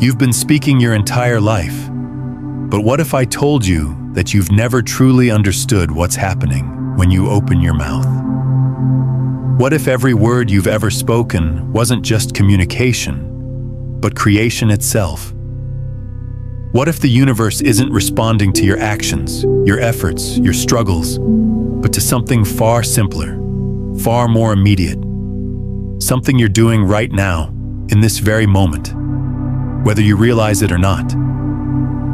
You've been speaking your entire life. But what if I told you that you've never truly understood what's happening when you open your mouth? What if every word you've ever spoken wasn't just communication, but creation itself? What if the universe isn't responding to your actions, your efforts, your struggles, but to something far simpler, far more immediate? Something you're doing right now, in this very moment, whether you realize it or not.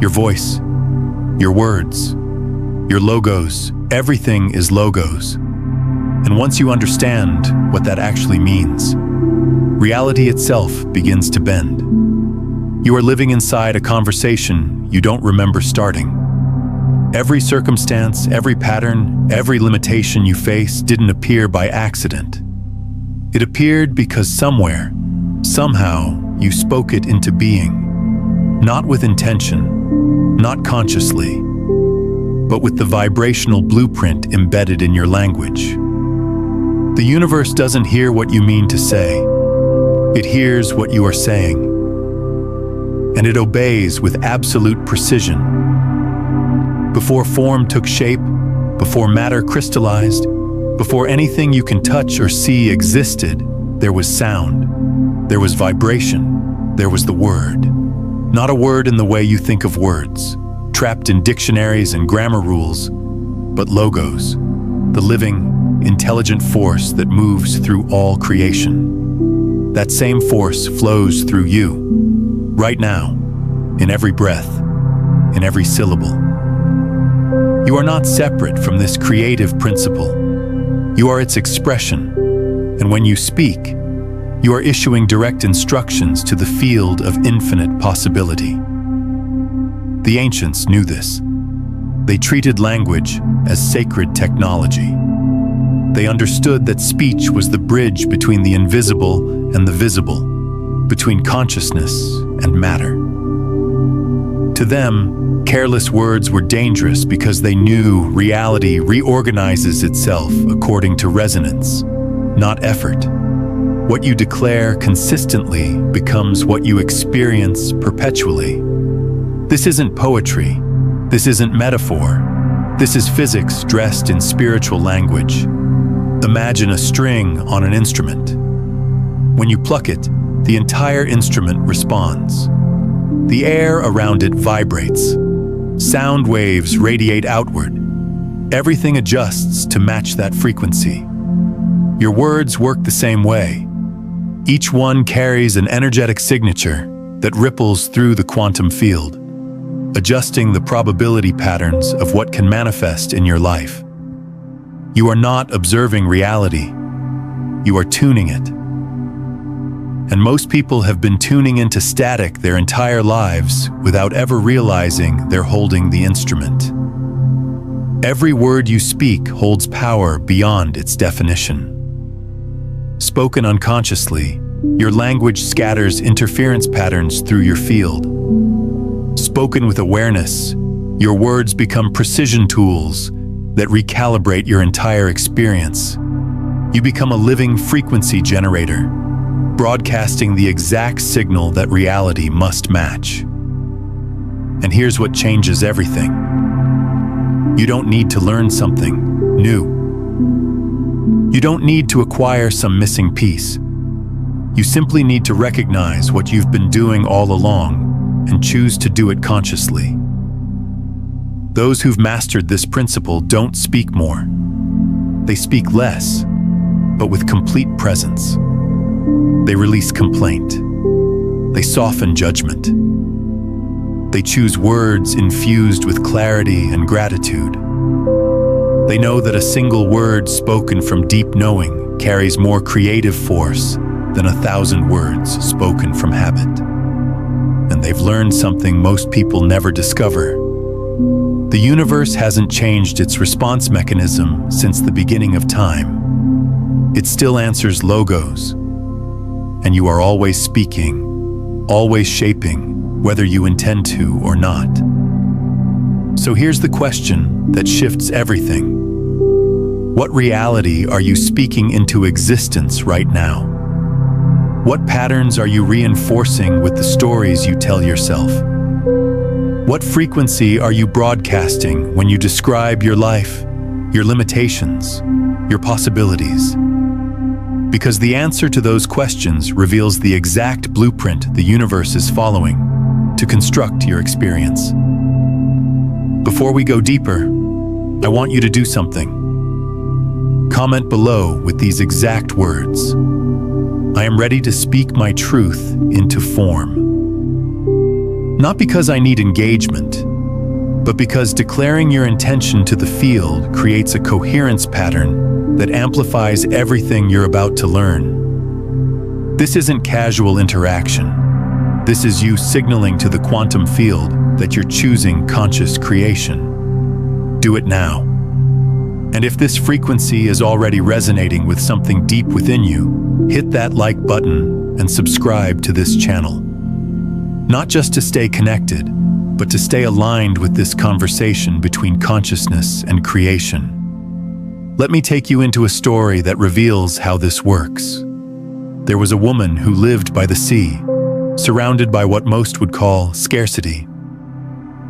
Your voice, your words, your logos, everything is logos. And once you understand what that actually means, reality itself begins to bend. You are living inside a conversation you don't remember starting. Every circumstance, every pattern, every limitation you face didn't appear by accident. It appeared because somewhere, somehow, you spoke it into being. Not with intention, not consciously, but with the vibrational blueprint embedded in your language. The universe doesn't hear what you mean to say. It hears what you are saying. And it obeys with absolute precision. Before form took shape, before matter crystallized, before anything you can touch or see existed, there was sound, there was vibration, there was the word. Not a word in the way you think of words, trapped in dictionaries and grammar rules, but logos, the living, intelligent force that moves through all creation. That same force flows through you, right now, in every breath, in every syllable. You are not separate from this creative principle. You are its expression, and when you speak, you are issuing direct instructions to the field of infinite possibility. The ancients knew this. They treated language as sacred technology. They understood that speech was the bridge between the invisible and the visible, between consciousness and matter. To them, careless words were dangerous because they knew reality reorganizes itself according to resonance, not effort. What you declare consistently becomes what you experience perpetually. This isn't poetry. This isn't metaphor. This is physics dressed in spiritual language. Imagine a string on an instrument. When you pluck it, the entire instrument responds. The air around it vibrates. Sound waves radiate outward. Everything adjusts to match that frequency. Your words work the same way. Each one carries an energetic signature that ripples through the quantum field, adjusting the probability patterns of what can manifest in your life. You are not observing reality. You are tuning it. And most people have been tuning into static their entire lives without ever realizing they're holding the instrument. Every word you speak holds power beyond its definition. Spoken unconsciously, your language scatters interference patterns through your field. Spoken with awareness, your words become precision tools that recalibrate your entire experience. You become a living frequency generator, broadcasting the exact signal that reality must match. And here's what changes everything. You don't need to learn something new. You don't need to acquire some missing piece. You simply need to recognize what you've been doing all along and choose to do it consciously. Those who've mastered this principle don't speak more. They speak less, but with complete presence. They release complaint. They soften judgment. They choose words infused with clarity and gratitude. They know that a single word spoken from deep knowing carries more creative force than 1,000 words spoken from habit. And they've learned something most people never discover. The universe hasn't changed its response mechanism since the beginning of time. It still answers logos, and you are always speaking, always shaping, whether you intend to or not. So here's the question that shifts everything. What reality are you speaking into existence right now? What patterns are you reinforcing with the stories you tell yourself? What frequency are you broadcasting when you describe your life, your limitations, your possibilities? Because the answer to those questions reveals the exact blueprint the universe is following to construct your experience. Before we go deeper, I want you to do something. Comment below with these exact words. I am ready to speak my truth into form. Not because I need engagement, but because declaring your intention to the field creates a coherence pattern that amplifies everything you're about to learn. This isn't casual interaction. This is you signaling to the quantum field that you're choosing conscious creation. Do it now. And if this frequency is already resonating with something deep within you, hit that like button and subscribe to this channel. Not just to stay connected, but to stay aligned with this conversation between consciousness and creation. Let me take you into a story that reveals how this works. There was a woman who lived by the sea, surrounded by what most would call scarcity.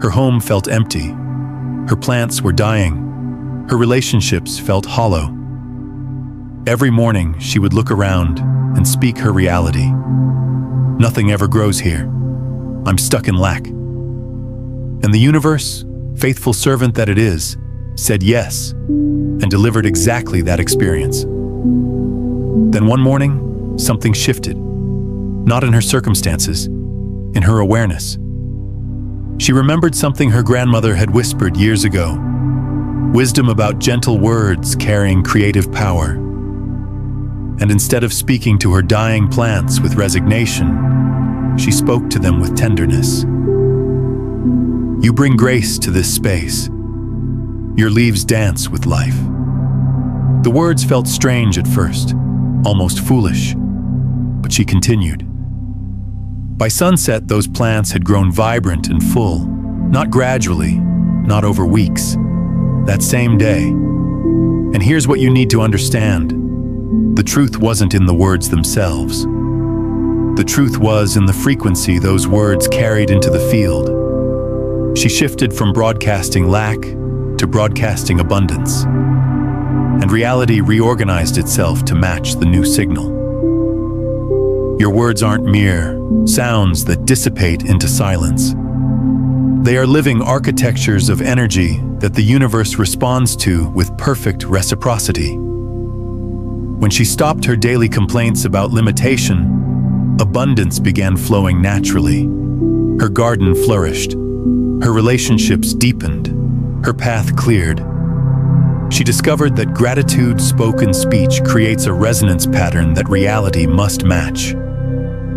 Her home felt empty. Her plants were dying. Her relationships felt hollow. Every morning, she would look around and speak her reality. Nothing ever grows here. I'm stuck in lack. And the universe, faithful servant that it is, said yes and delivered exactly that experience. Then one morning, something shifted. Not in her circumstances, in her awareness. She remembered something her grandmother had whispered years ago. Wisdom about gentle words carrying creative power. And instead of speaking to her dying plants with resignation, she spoke to them with tenderness. You bring grace to this space. Your leaves dance with life. The words felt strange at first, almost foolish, but she continued. By sunset, those plants had grown vibrant and full, not gradually, not over weeks. That same day. And here's what you need to understand. The truth wasn't in the words themselves. The truth was in the frequency those words carried into the field. She shifted from broadcasting lack to broadcasting abundance. And reality reorganized itself to match the new signal. Your words aren't mere sounds that dissipate into silence. They are living architectures of energy that the universe responds to with perfect reciprocity. When she stopped her daily complaints about limitation, abundance began flowing naturally. Her garden flourished. Her relationships deepened. Her path cleared. She discovered that gratitude spoken speech creates a resonance pattern that reality must match.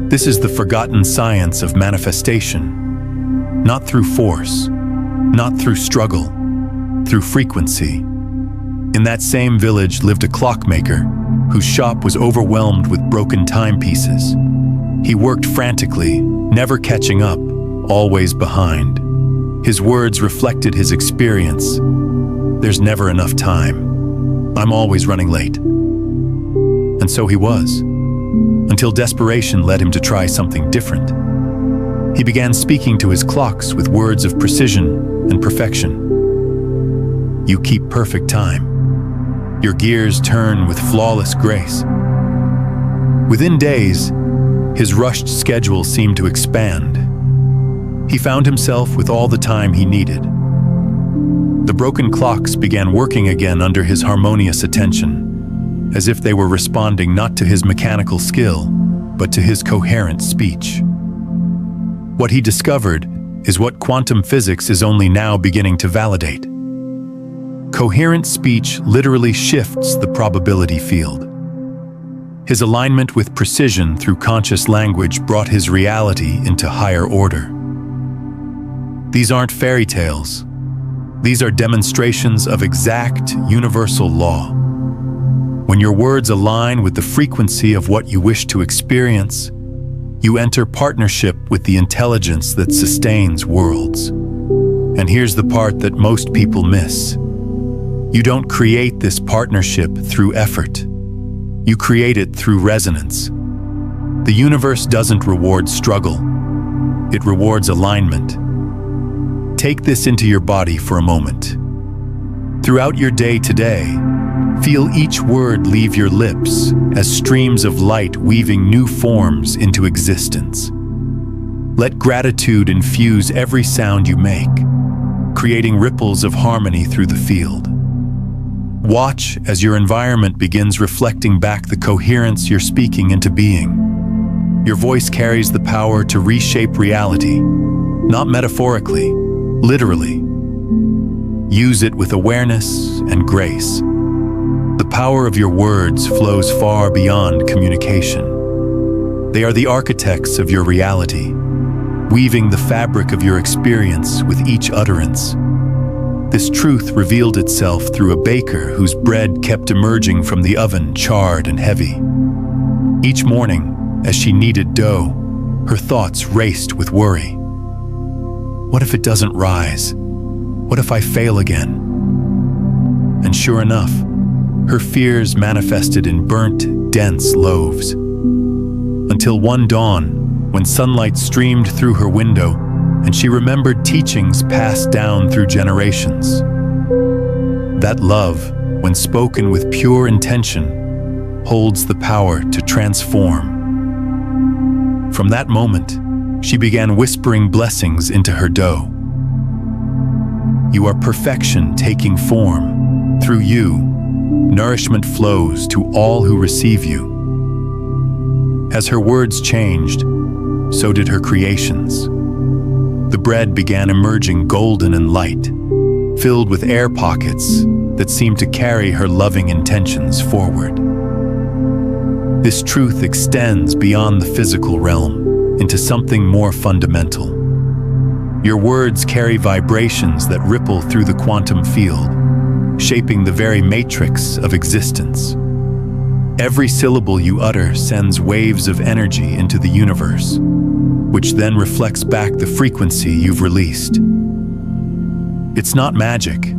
This is the forgotten science of manifestation. Not through force, not through struggle, through frequency. In that same village lived a clockmaker whose shop was overwhelmed with broken timepieces. He worked frantically, never catching up, always behind. His words reflected his experience. There's never enough time. I'm always running late. And so he was, until desperation led him to try something different. He began speaking to his clocks with words of precision and perfection. You keep perfect time. Your gears turn with flawless grace. Within days, his rushed schedule seemed to expand. He found himself with all the time he needed. The broken clocks began working again under his harmonious attention, as if they were responding not to his mechanical skill, but to his coherent speech. What he discovered is what quantum physics is only now beginning to validate. Coherent speech literally shifts the probability field. His alignment with precision through conscious language brought his reality into higher order. These aren't fairy tales. These are demonstrations of exact universal law. When your words align with the frequency of what you wish to experience, you enter partnership with the intelligence that sustains worlds. And here's the part that most people miss. You don't create this partnership through effort. You create it through resonance. The universe doesn't reward struggle. It rewards alignment. Take this into your body for a moment. Throughout your day today, feel each word leave your lips as streams of light weaving new forms into existence. Let gratitude infuse every sound you make, creating ripples of harmony through the field. Watch as your environment begins reflecting back the coherence you're speaking into being. Your voice carries the power to reshape reality, not metaphorically, literally. Use it with awareness and grace. The power of your words flows far beyond communication. They are the architects of your reality, weaving the fabric of your experience with each utterance. This truth revealed itself through a baker whose bread kept emerging from the oven charred and heavy. Each morning, as she kneaded dough, her thoughts raced with worry. What if it doesn't rise? What if I fail again? And sure enough, her fears manifested in burnt, dense loaves. Until one dawn, when sunlight streamed through her window, and she remembered teachings passed down through generations. That love, when spoken with pure intention, holds the power to transform. From that moment, she began whispering blessings into her dough. You are perfection taking form. Through you, nourishment flows to all who receive you. As her words changed, so did her creations. The bread began emerging golden and light, filled with air pockets that seemed to carry her loving intentions forward. This truth extends beyond the physical realm into something more fundamental. Your words carry vibrations that ripple through the quantum field, shaping the very matrix of existence. Every syllable you utter sends waves of energy into the universe, which then reflects back the frequency you've released. It's not magic.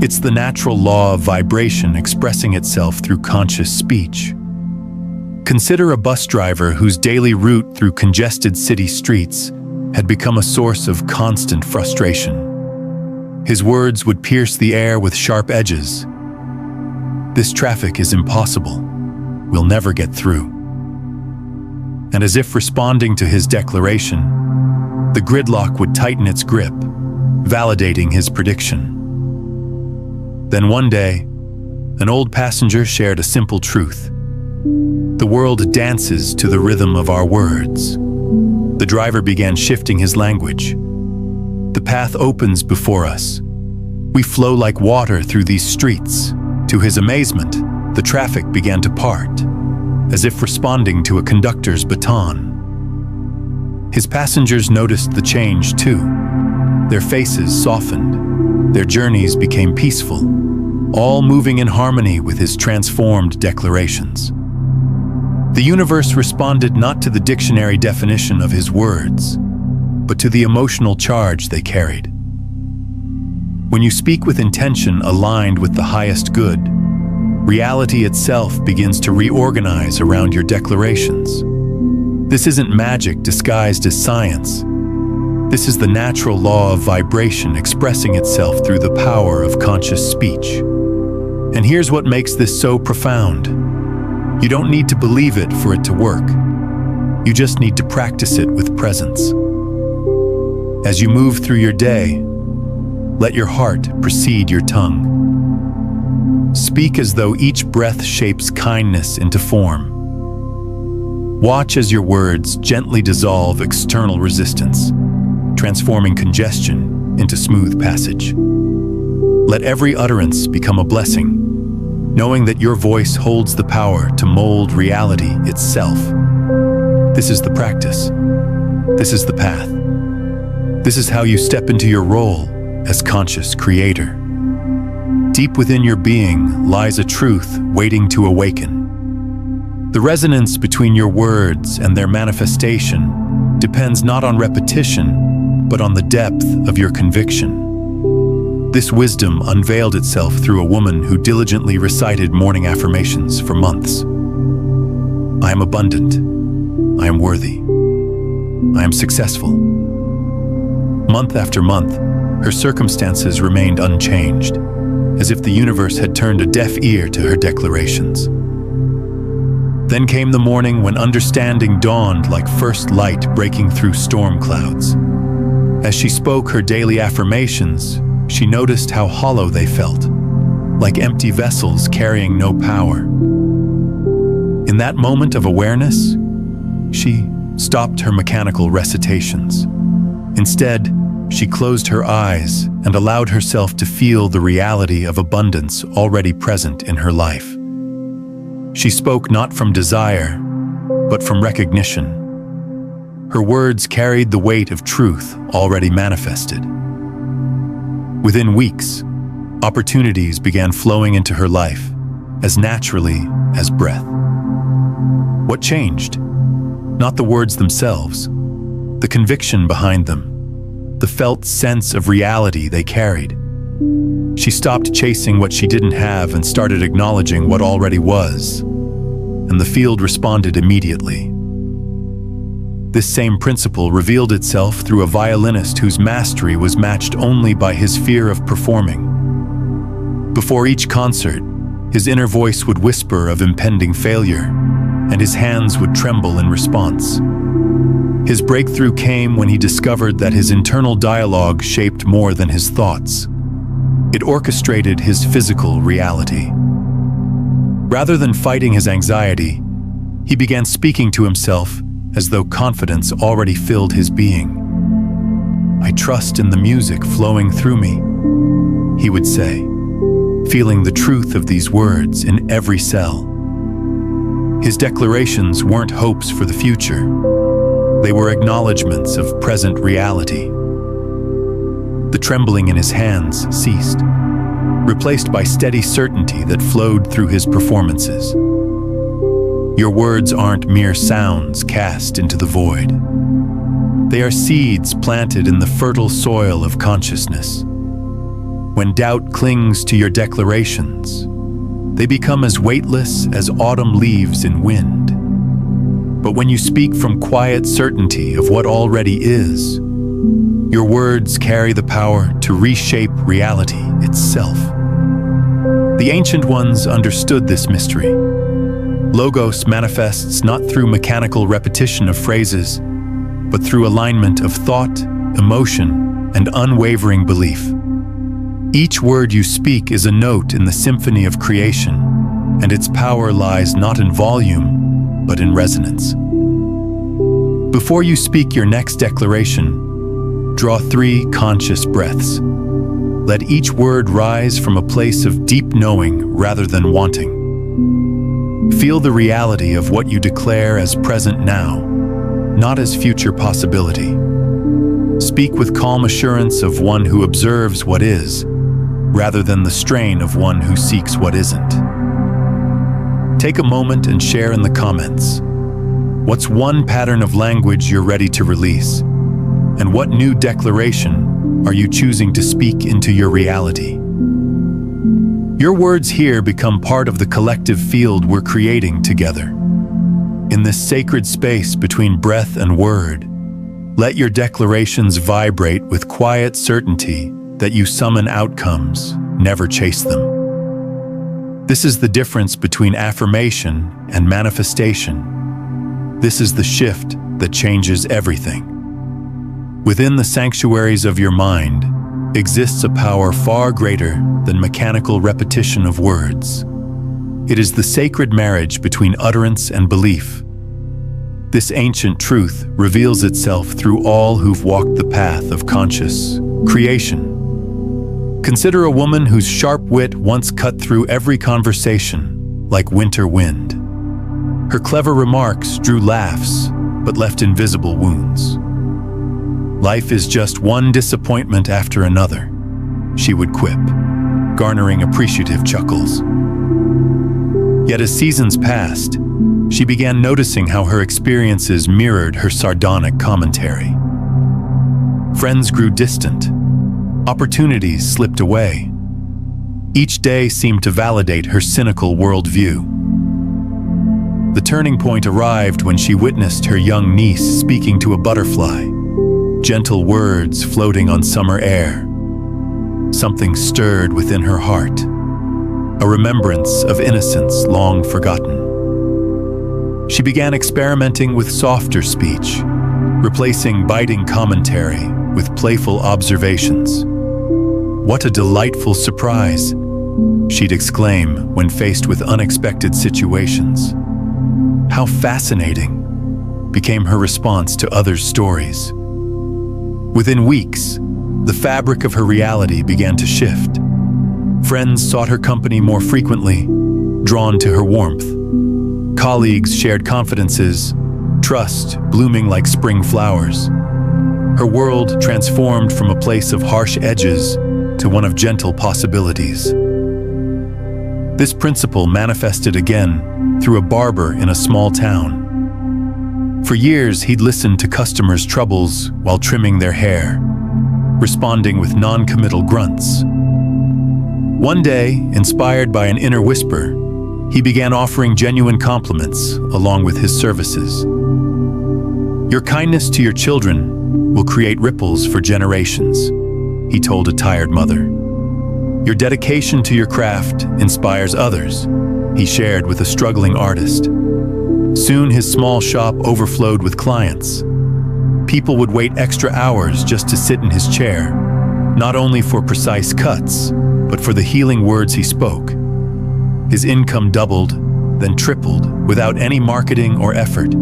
It's the natural law of vibration expressing itself through conscious speech. Consider a bus driver whose daily route through congested city streets had become a source of constant frustration. His words would pierce the air with sharp edges. This traffic is impossible. We'll never get through. And as if responding to his declaration, the gridlock would tighten its grip, validating his prediction. Then one day, an old passenger shared a simple truth. The world dances to the rhythm of our words. The driver began shifting his language. The path opens before us. We flow like water through these streets. To his amazement, the traffic began to part, as if responding to a conductor's baton. His passengers noticed the change too. Their faces softened. Their journeys became peaceful, all moving in harmony with his transformed declarations. The universe responded not to the dictionary definition of his words, but to the emotional charge they carried. When you speak with intention aligned with the highest good, reality itself begins to reorganize around your declarations. This isn't magic disguised as science. This is the natural law of vibration expressing itself through the power of conscious speech. And here's what makes this so profound. You don't need to believe it for it to work. You just need to practice it with presence. As you move through your day, let your heart precede your tongue. Speak as though each breath shapes kindness into form. Watch as your words gently dissolve external resistance, transforming congestion into smooth passage. Let every utterance become a blessing, knowing that your voice holds the power to mold reality itself. This is the practice. This is the path. This is how you step into your role as conscious creator. Deep within your being lies a truth waiting to awaken. The resonance between your words and their manifestation depends not on repetition, but on the depth of your conviction. This wisdom unveiled itself through a woman who diligently recited morning affirmations for months. I am abundant. I am worthy. I am successful. Month after month, her circumstances remained unchanged, as if the universe had turned a deaf ear to her declarations. Then came the morning when understanding dawned like first light breaking through storm clouds. As she spoke her daily affirmations, she noticed how hollow they felt, like empty vessels carrying no power. In that moment of awareness, she stopped her mechanical recitations. Instead, she closed her eyes and allowed herself to feel the reality of abundance already present in her life. She spoke not from desire, but from recognition. Her words carried the weight of truth already manifested. Within weeks, opportunities began flowing into her life, as naturally as breath. What changed? Not the words themselves, the conviction behind them, the felt sense of reality they carried. She stopped chasing what she didn't have and started acknowledging what already was, and the field responded immediately. This same principle revealed itself through a violinist whose mastery was matched only by his fear of performing. Before each concert, his inner voice would whisper of impending failure, and his hands would tremble in response. His breakthrough came when he discovered that his internal dialogue shaped more than his thoughts. It orchestrated his physical reality. Rather than fighting his anxiety, he began speaking to himself as though confidence already filled his being. "I trust in the music flowing through me," he would say, feeling the truth of these words in every cell. His declarations weren't hopes for the future. They were acknowledgments of present reality. The trembling in his hands ceased, replaced by steady certainty that flowed through his performances. Your words aren't mere sounds cast into the void. They are seeds planted in the fertile soil of consciousness. When doubt clings to your declarations, they become as weightless as autumn leaves in wind. But when you speak from quiet certainty of what already is, your words carry the power to reshape reality itself. The ancient ones understood this mystery. Logos manifests not through mechanical repetition of phrases, but through alignment of thought, emotion, and unwavering belief. Each word you speak is a note in the symphony of creation, and its power lies not in volume, but in resonance. Before you speak your next declaration, draw 3 conscious breaths. Let each word rise from a place of deep knowing rather than wanting. Feel the reality of what you declare as present now, not as future possibility. Speak with calm assurance of one who observes what is, rather than the strain of one who seeks what isn't. Take a moment and share in the comments. What's one pattern of language you're ready to release? And what new declaration are you choosing to speak into your reality? Your words here become part of the collective field we're creating together. In this sacred space between breath and word, let your declarations vibrate with quiet certainty that you summon outcomes, never chase them. This is the difference between affirmation and manifestation. This is the shift that changes everything. Within the sanctuaries of your mind exists a power far greater than mechanical repetition of words. It is the sacred marriage between utterance and belief. This ancient truth reveals itself through all who've walked the path of conscious creation. Consider a woman whose sharp wit once cut through every conversation like winter wind. Her clever remarks drew laughs, but left invisible wounds. "Life is just one disappointment after another," she would quip, garnering appreciative chuckles. Yet as seasons passed, she began noticing how her experiences mirrored her sardonic commentary. Friends grew distant. Opportunities slipped away. Each day seemed to validate her cynical worldview. The turning point arrived when she witnessed her young niece speaking to a butterfly, gentle words floating on summer air. Something stirred within her heart, a remembrance of innocence long forgotten. She began experimenting with softer speech, replacing biting commentary with playful observations. "What a delightful surprise," she'd exclaim when faced with unexpected situations. "How fascinating," became her response to others' stories. Within weeks, the fabric of her reality began to shift. Friends sought her company more frequently, drawn to her warmth. Colleagues shared confidences, trust blooming like spring flowers. Her world transformed from a place of harsh edges to one of gentle possibilities. This principle manifested again through a barber in a small town. For years, he'd listened to customers' troubles while trimming their hair, responding with non-committal grunts. One day, inspired by an inner whisper, he began offering genuine compliments along with his services. "Your kindness to your children will create ripples for generations," he told a tired mother. "Your dedication to your craft inspires others," he shared with a struggling artist. Soon his small shop overflowed with clients. People would wait extra hours just to sit in his chair, not only for precise cuts, but for the healing words he spoke. His income doubled, then tripled, without any marketing or effort,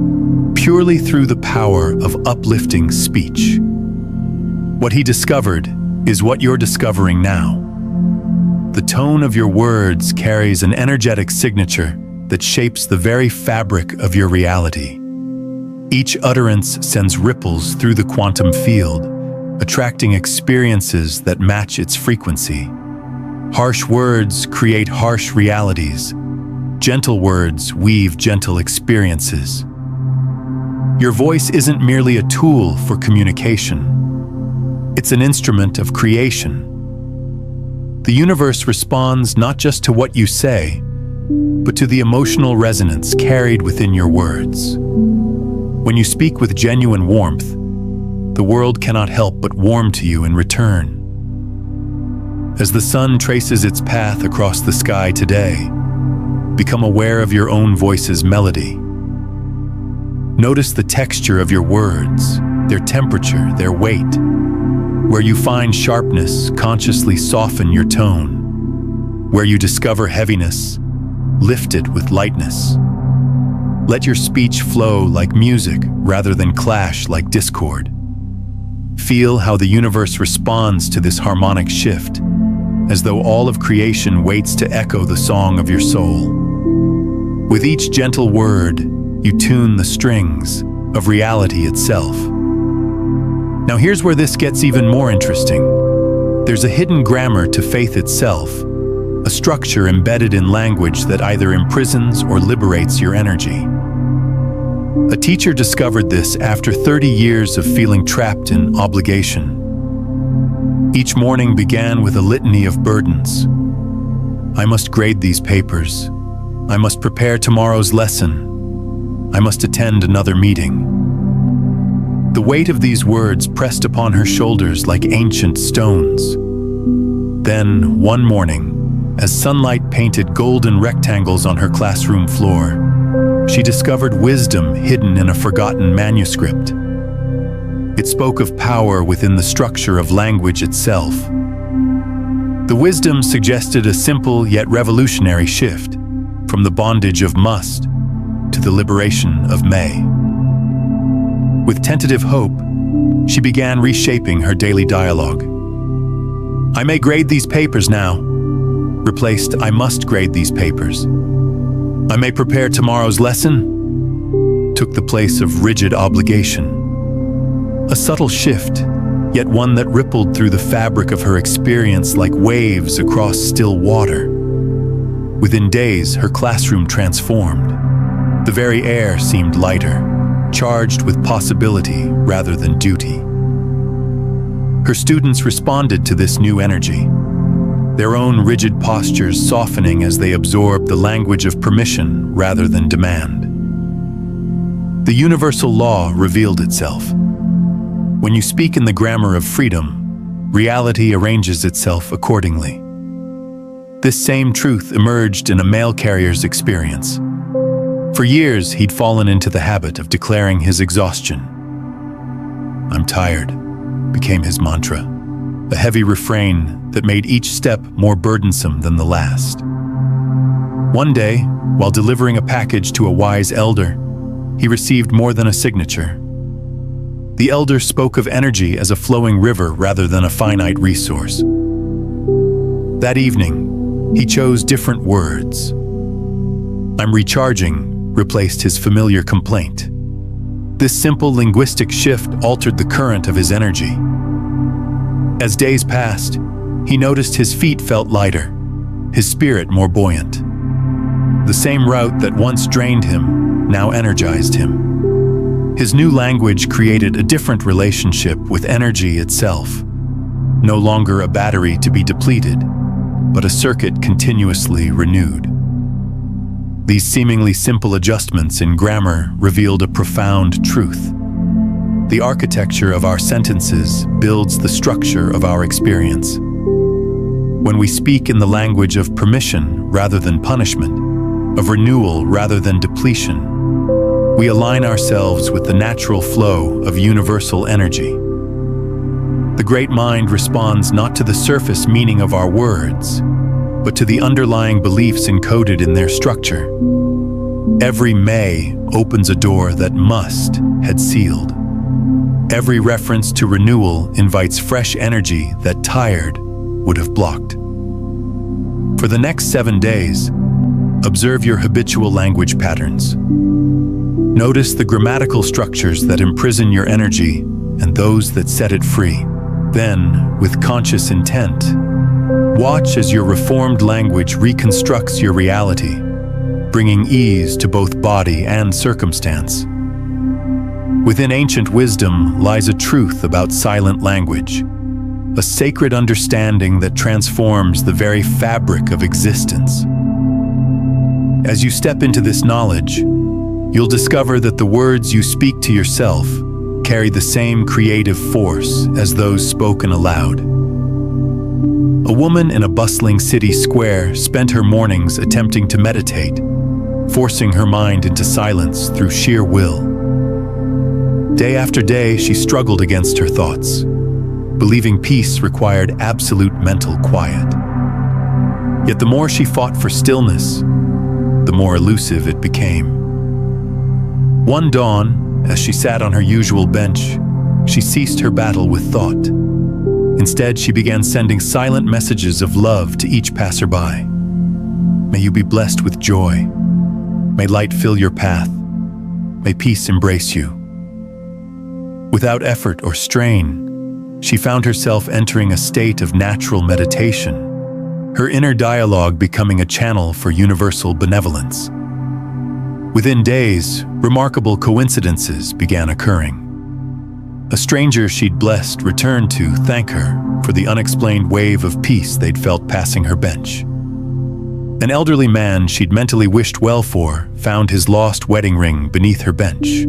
purely through the power of uplifting speech. What he discovered is what you're discovering now. The tone of your words carries an energetic signature that shapes the very fabric of your reality. Each utterance sends ripples through the quantum field, attracting experiences that match its frequency. Harsh words create harsh realities. Gentle words weave gentle experiences. Your voice isn't merely a tool for communication. It's an instrument of creation. The universe responds not just to what you say, but to the emotional resonance carried within your words. When you speak with genuine warmth, the world cannot help but warm to you in return. As the sun traces its path across the sky today, become aware of your own voice's melody. Notice the texture of your words, their temperature, their weight. Where you find sharpness, consciously soften your tone. Where you discover heaviness, lift it with lightness. Let your speech flow like music rather than clash like discord. Feel how the universe responds to this harmonic shift, as though all of creation waits to echo the song of your soul. With each gentle word, you tune the strings of reality itself. Now here's where this gets even more interesting. There's a hidden grammar to faith itself, a structure embedded in language that either imprisons or liberates your energy. A teacher discovered this after 30 years of feeling trapped in obligation. Each morning began with a litany of burdens. I must grade these papers. I must prepare tomorrow's lesson. I must attend another meeting. The weight of these words pressed upon her shoulders like ancient stones. Then, one morning, as sunlight painted golden rectangles on her classroom floor, she discovered wisdom hidden in a forgotten manuscript. It spoke of power within the structure of language itself. The wisdom suggested a simple yet revolutionary shift, from the bondage of must to the liberation of may. With tentative hope, she began reshaping her daily dialogue. I may grade these papers now, replaced I must grade these papers. I may prepare tomorrow's lesson, took the place of rigid obligation. A subtle shift, yet one that rippled through the fabric of her experience like waves across still water. Within days, her classroom transformed. The very air seemed lighter, charged with possibility rather than duty. Her students responded to this new energy, their own rigid postures softening as they absorbed the language of permission rather than demand. The universal law revealed itself. When you speak in the grammar of freedom, reality arranges itself accordingly. This same truth emerged in a mail carrier's experience. For years, he'd fallen into the habit of declaring his exhaustion. "I'm tired," became his mantra, a heavy refrain that made each step more burdensome than the last. One day, while delivering a package to a wise elder, he received more than a signature. The elder spoke of energy as a flowing river rather than a finite resource. That evening, he chose different words. "I'm recharging" replaced his familiar complaint. This simple linguistic shift altered the current of his energy. As days passed, he noticed his feet felt lighter, his spirit more buoyant. The same route that once drained him now energized him. His new language created a different relationship with energy itself, no longer a battery to be depleted, but a circuit continuously renewed. These seemingly simple adjustments in grammar revealed a profound truth. The architecture of our sentences builds the structure of our experience. When we speak in the language of permission rather than punishment, of renewal rather than depletion, we align ourselves with the natural flow of universal energy. The great mind responds not to the surface meaning of our words, but to the underlying beliefs encoded in their structure. Every may opens a door that must had sealed. Every reference to renewal invites fresh energy that tired would have blocked. For the next 7 days, observe your habitual language patterns. Notice the grammatical structures that imprison your energy and those that set it free. Then, with conscious intent, watch as your reformed language reconstructs your reality, bringing ease to both body and circumstance. Within ancient wisdom lies a truth about silent language, a sacred understanding that transforms the very fabric of existence. As you step into this knowledge, you'll discover that the words you speak to yourself carry the same creative force as those spoken aloud. A woman in a bustling city square spent her mornings attempting to meditate, forcing her mind into silence through sheer will. Day after day, she struggled against her thoughts, believing peace required absolute mental quiet. Yet the more she fought for stillness, the more elusive it became. One dawn, as she sat on her usual bench, she ceased her battle with thought. Instead, she began sending silent messages of love to each passerby. May you be blessed with joy. May light fill your path. May peace embrace you. Without effort or strain, she found herself entering a state of natural meditation, her inner dialogue becoming a channel for universal benevolence. Within days, remarkable coincidences began occurring. A stranger she'd blessed returned to thank her for the unexplained wave of peace they'd felt passing her bench. An elderly man she'd mentally wished well for found his lost wedding ring beneath her bench.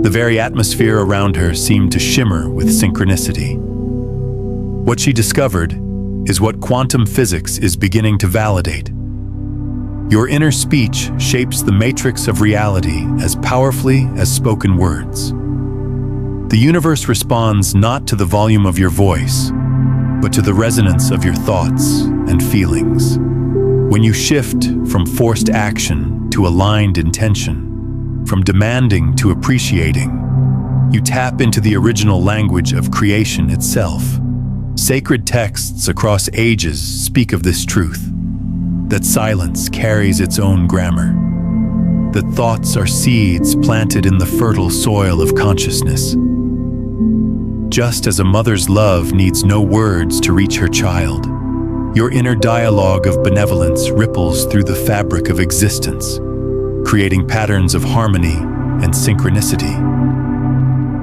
The very atmosphere around her seemed to shimmer with synchronicity. What she discovered is what quantum physics is beginning to validate. Your inner speech shapes the matrix of reality as powerfully as spoken words. The universe responds not to the volume of your voice, but to the resonance of your thoughts and feelings. When you shift from forced action to aligned intention, from demanding to appreciating, you tap into the original language of creation itself. Sacred texts across ages speak of this truth, that silence carries its own grammar, that thoughts are seeds planted in the fertile soil of consciousness. Just as a mother's love needs no words to reach her child, your inner dialogue of benevolence ripples through the fabric of existence, creating patterns of harmony and synchronicity.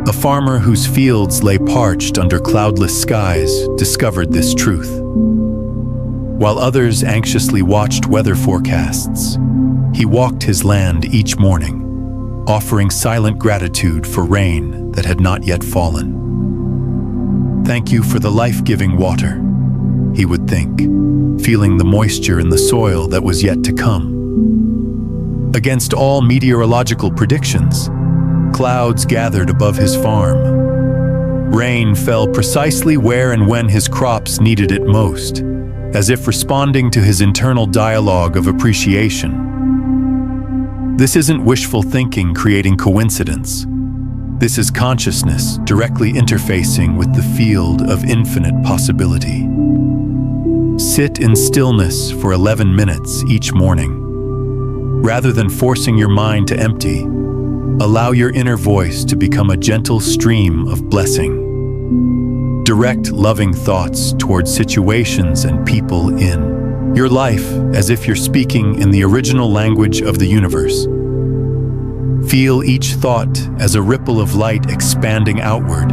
A farmer whose fields lay parched under cloudless skies discovered this truth. While others anxiously watched weather forecasts, he walked his land each morning, offering silent gratitude for rain that had not yet fallen. "Thank you for the life-giving water," he would think, feeling the moisture in the soil that was yet to come. Against all meteorological predictions, clouds gathered above his farm. Rain fell precisely where and when his crops needed it most, as if responding to his internal dialogue of appreciation. This isn't wishful thinking creating coincidence. This is consciousness directly interfacing with the field of infinite possibility. Sit in stillness for 11 minutes each morning. Rather than forcing your mind to empty, allow your inner voice to become a gentle stream of blessing. Direct loving thoughts towards situations and people in your life as if you're speaking in the original language of the universe. Feel each thought as a ripple of light expanding outward,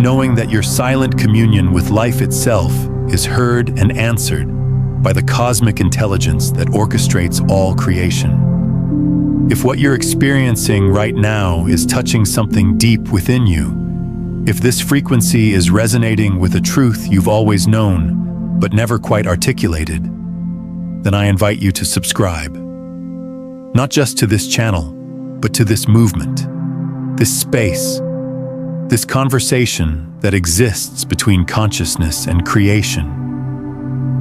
knowing that your silent communion with life itself is heard and answered by the cosmic intelligence that orchestrates all creation. If what you're experiencing right now is touching something deep within you, if this frequency is resonating with a truth you've always known but never quite articulated, then I invite you to subscribe. Not just to this channel, but to this movement, this space, this conversation that exists between consciousness and creation.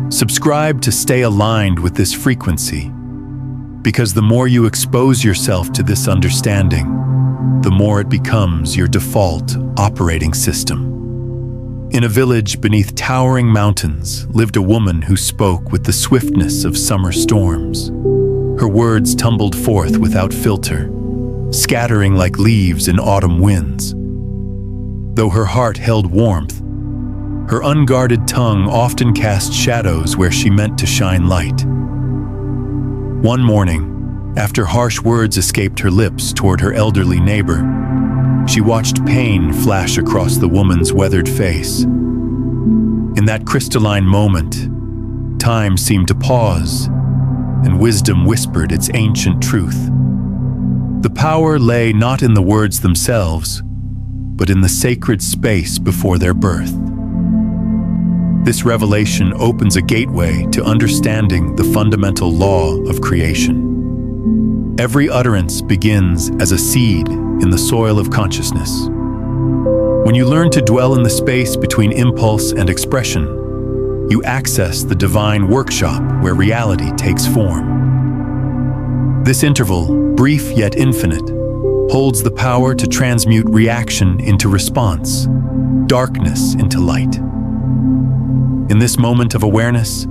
Subscribe to stay aligned with this frequency, because the more you expose yourself to this understanding, the more it becomes your default operating system. In a village beneath towering mountains lived a woman who spoke with the swiftness of summer storms. Her words tumbled forth without filter, scattering like leaves in autumn winds. Though her heart held warmth, her unguarded tongue often cast shadows where she meant to shine light. One morning, after harsh words escaped her lips toward her elderly neighbor, she watched pain flash across the woman's weathered face. In that crystalline moment, time seemed to pause, and wisdom whispered its ancient truth. The power lay not in the words themselves, but in the sacred space before their birth. This revelation opens a gateway to understanding the fundamental law of creation. Every utterance begins as a seed in the soil of consciousness. When you learn to dwell in the space between impulse and expression, you access the divine workshop where reality takes form. This interval, brief yet infinite, holds the power to transmute reaction into response, darkness into light. In this moment of awareness,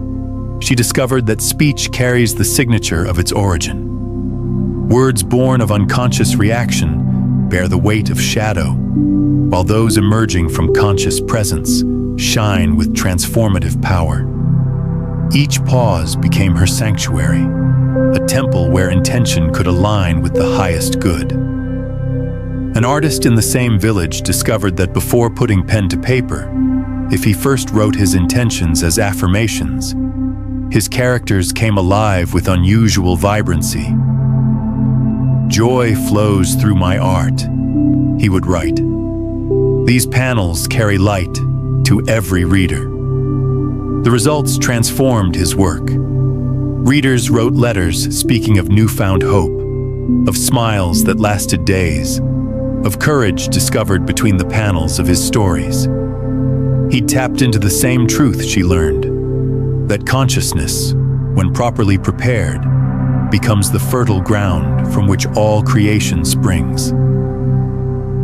she discovered that speech carries the signature of its origin. Words born of unconscious reaction bear the weight of shadow, while those emerging from conscious presence shine with transformative power. Each pause became her sanctuary, a temple where intention could align with the highest good. An artist in the same village discovered that before putting pen to paper, if he first wrote his intentions as affirmations, his characters came alive with unusual vibrancy. "Joy flows through my art," he would write. "These panels carry light to every reader." The results transformed his work. Readers wrote letters speaking of newfound hope, of smiles that lasted days, of courage discovered between the panels of his stories. He tapped into the same truth she learned, that consciousness, when properly prepared, becomes the fertile ground from which all creation springs.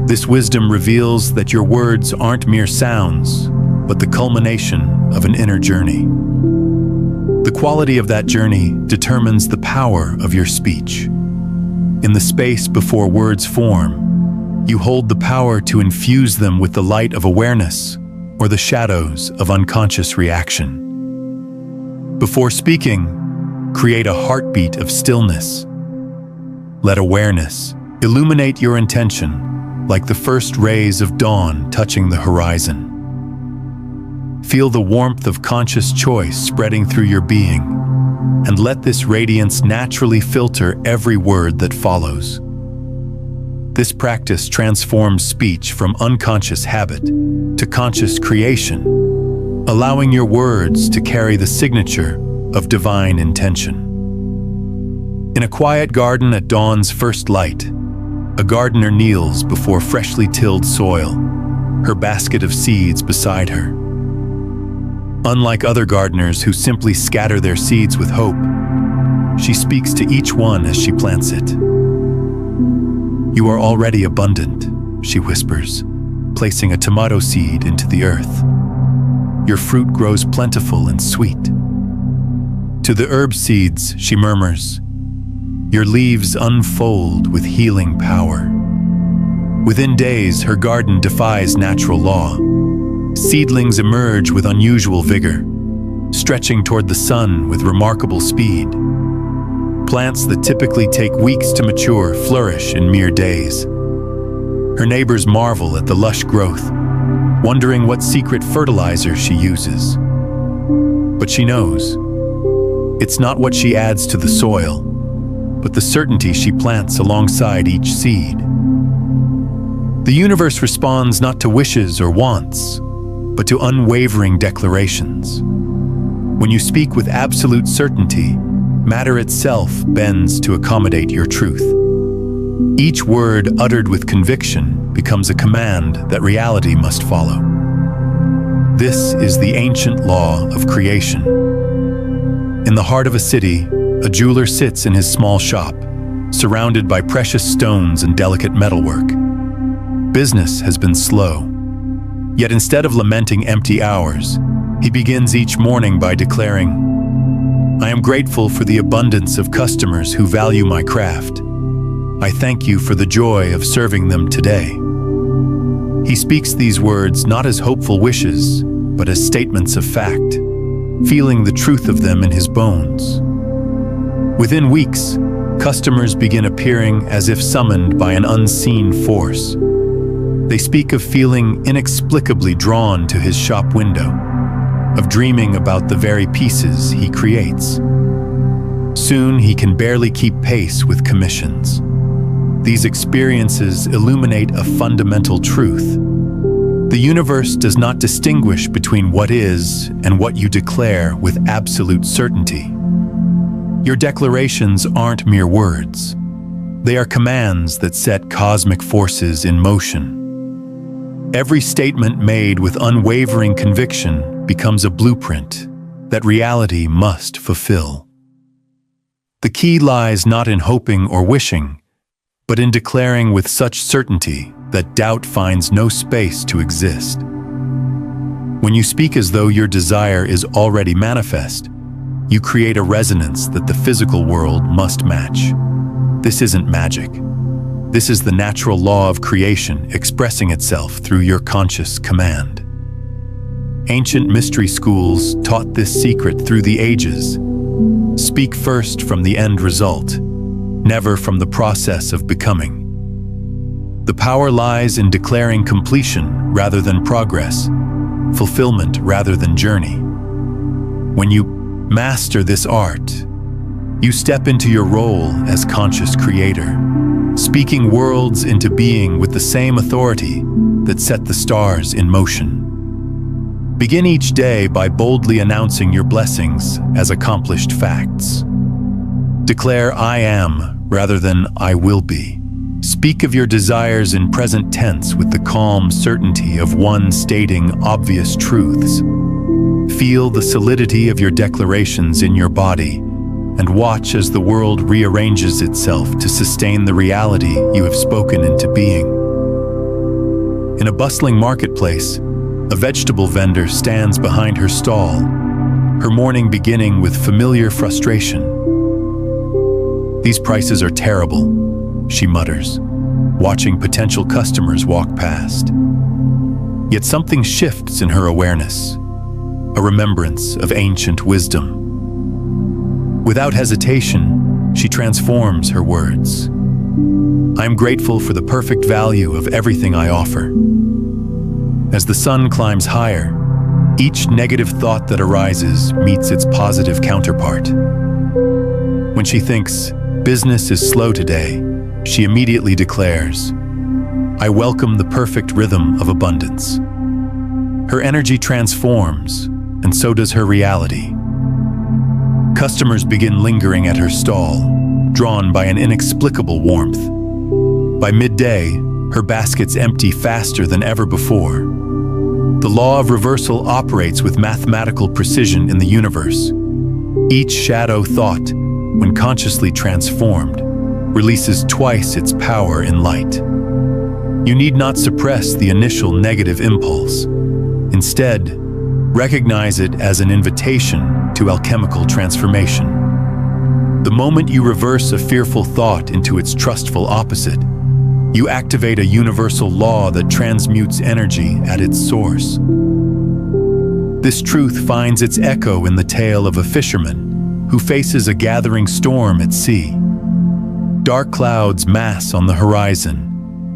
This wisdom reveals that your words aren't mere sounds, but the culmination of an inner journey. The quality of that journey determines the power of your speech. In the space before words form, you hold the power to infuse them with the light of awareness or the shadows of unconscious reaction. Before speaking, create a heartbeat of stillness. Let awareness illuminate your intention like the first rays of dawn touching the horizon. Feel the warmth of conscious choice spreading through your being, and let this radiance naturally filter every word that follows. This practice transforms speech from unconscious habit to conscious creation, allowing your words to carry the signature of divine intention. In a quiet garden at dawn's first light, a gardener kneels before freshly tilled soil, her basket of seeds beside her. Unlike other gardeners who simply scatter their seeds with hope, she speaks to each one as she plants it. "You are already abundant," she whispers, placing a tomato seed into the earth. "Your fruit grows plentiful and sweet." To the herb seeds, she murmurs, "Your leaves unfold with healing power." Within days, her garden defies natural law. Seedlings emerge with unusual vigor, stretching toward the sun with remarkable speed. Plants that typically take weeks to mature flourish in mere days. Her neighbors marvel at the lush growth, wondering what secret fertilizer she uses. But she knows, it's not what she adds to the soil, but the certainty she plants alongside each seed. The universe responds not to wishes or wants, but to unwavering declarations. When you speak with absolute certainty, matter itself bends to accommodate your truth. Each word uttered with conviction becomes a command that reality must follow. This is the ancient law of creation. In the heart of a city, a jeweler sits in his small shop, surrounded by precious stones and delicate metalwork. Business has been slow. Yet instead of lamenting empty hours, he begins each morning by declaring, "I am grateful for the abundance of customers who value my craft. I thank you for the joy of serving them today." He speaks these words not as hopeful wishes, but as statements of fact, feeling the truth of them in his bones. Within weeks, customers begin appearing as if summoned by an unseen force. They speak of feeling inexplicably drawn to his shop window, of dreaming about the very pieces he creates. Soon he can barely keep pace with commissions. These experiences illuminate a fundamental truth. The universe does not distinguish between what is and what you declare with absolute certainty. Your declarations aren't mere words. They are commands that set cosmic forces in motion. Every statement made with unwavering conviction becomes a blueprint that reality must fulfill. The key lies not in hoping or wishing, but in declaring with such certainty that doubt finds no space to exist. When you speak as though your desire is already manifest, you create a resonance that the physical world must match. This isn't magic. This is the natural law of creation expressing itself through your conscious command. Ancient mystery schools taught this secret through the ages. Speak first from the end result, never from the process of becoming. The power lies in declaring completion rather than progress, fulfillment rather than journey. When you master this art, you step into your role as conscious creator, speaking worlds into being with the same authority that set the stars in motion. Begin each day by boldly announcing your blessings as accomplished facts. Declare "I am" rather than "I will be." Speak of your desires in present tense with the calm certainty of one stating obvious truths. Feel the solidity of your declarations in your body and watch as the world rearranges itself to sustain the reality you have spoken into being. In a bustling marketplace, a vegetable vendor stands behind her stall, her morning beginning with familiar frustration. "These prices are terrible," she mutters, watching potential customers walk past. Yet something shifts in her awareness, a remembrance of ancient wisdom. Without hesitation, she transforms her words. "I am grateful for the perfect value of everything I offer." As the sun climbs higher, each negative thought that arises meets its positive counterpart. When she thinks, "Business is slow today," she immediately declares, I welcome the perfect rhythm of abundance. Her energy transforms, and so does her reality. Customers begin lingering at her stall, drawn by an inexplicable warmth. By midday, her baskets empty faster than ever before. The law of reversal operates with mathematical precision in the universe. Each shadow thought, when consciously transformed, releases twice its power in light. You need not suppress the initial negative impulse. Instead, recognize it as an invitation to alchemical transformation. The moment you reverse a fearful thought into its trustful opposite, you activate a universal law that transmutes energy at its source. This truth finds its echo in the tale of a fisherman who faces a gathering storm at sea. Dark clouds mass on the horizon,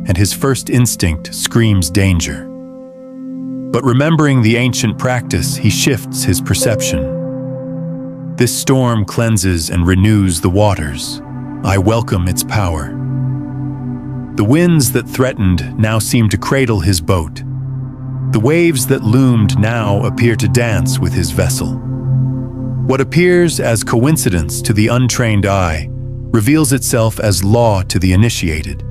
and his first instinct screams danger. But remembering the ancient practice, he shifts his perception. This storm cleanses and renews the waters. I welcome its power. The winds that threatened now seem to cradle his boat. The waves that loomed now appear to dance with his vessel. What appears as coincidence to the untrained eye reveals itself as law to the initiated.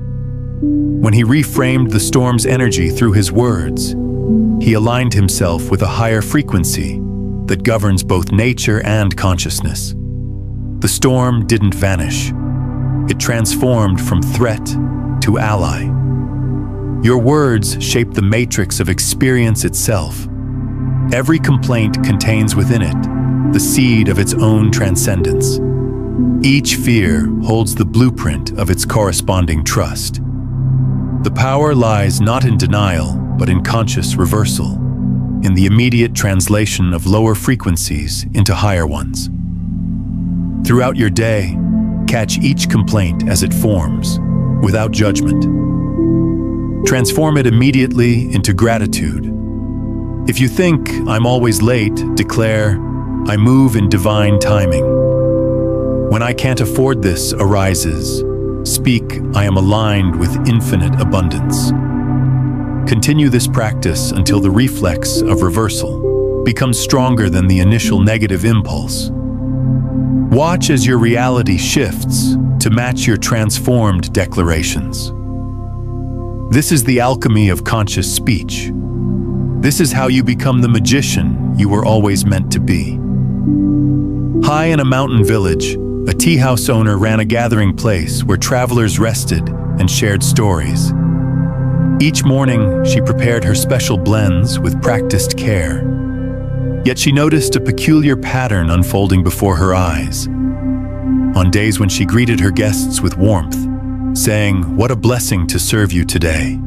When he reframed the storm's energy through his words, he aligned himself with a higher frequency that governs both nature and consciousness. The storm didn't vanish. It transformed from threat to ally. Your words shape the matrix of experience itself. Every complaint contains within it the seed of its own transcendence. Each fear holds the blueprint of its corresponding trust. The power lies not in denial, but in conscious reversal, in the immediate translation of lower frequencies into higher ones. Throughout your day, catch each complaint as it forms, without judgment. Transform it immediately into gratitude. If you think, I'm always late, declare, I move in divine timing. When I can't afford this arises, speak, I am aligned with infinite abundance. Continue this practice until the reflex of reversal becomes stronger than the initial negative impulse. Watch as your reality shifts to match your transformed declarations. This is the alchemy of conscious speech. This is how you become the magician you were always meant to be. High in a mountain village, a tea house owner ran a gathering place where travelers rested and shared stories. Each morning, she prepared her special blends with practiced care. Yet she noticed a peculiar pattern unfolding before her eyes. On days when she greeted her guests with warmth, saying, "What a blessing to serve you today,"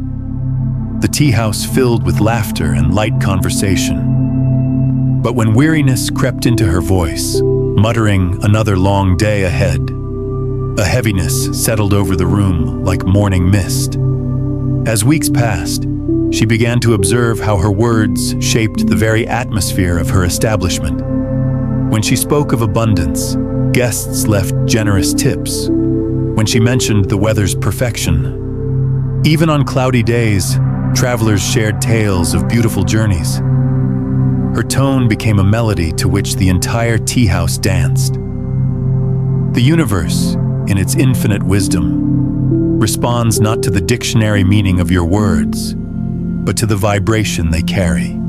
the tea house filled with laughter and light conversation. But when weariness crept into her voice, muttering another long day ahead, a heaviness settled over the room like morning mist. As weeks passed, she began to observe how her words shaped the very atmosphere of her establishment. When she spoke of abundance, guests left generous tips. When she mentioned the weather's perfection, even on cloudy days, travelers shared tales of beautiful journeys. Her tone became a melody to which the entire tea house danced. The universe, in its infinite wisdom, responds not to the dictionary meaning of your words, but to the vibration they carry.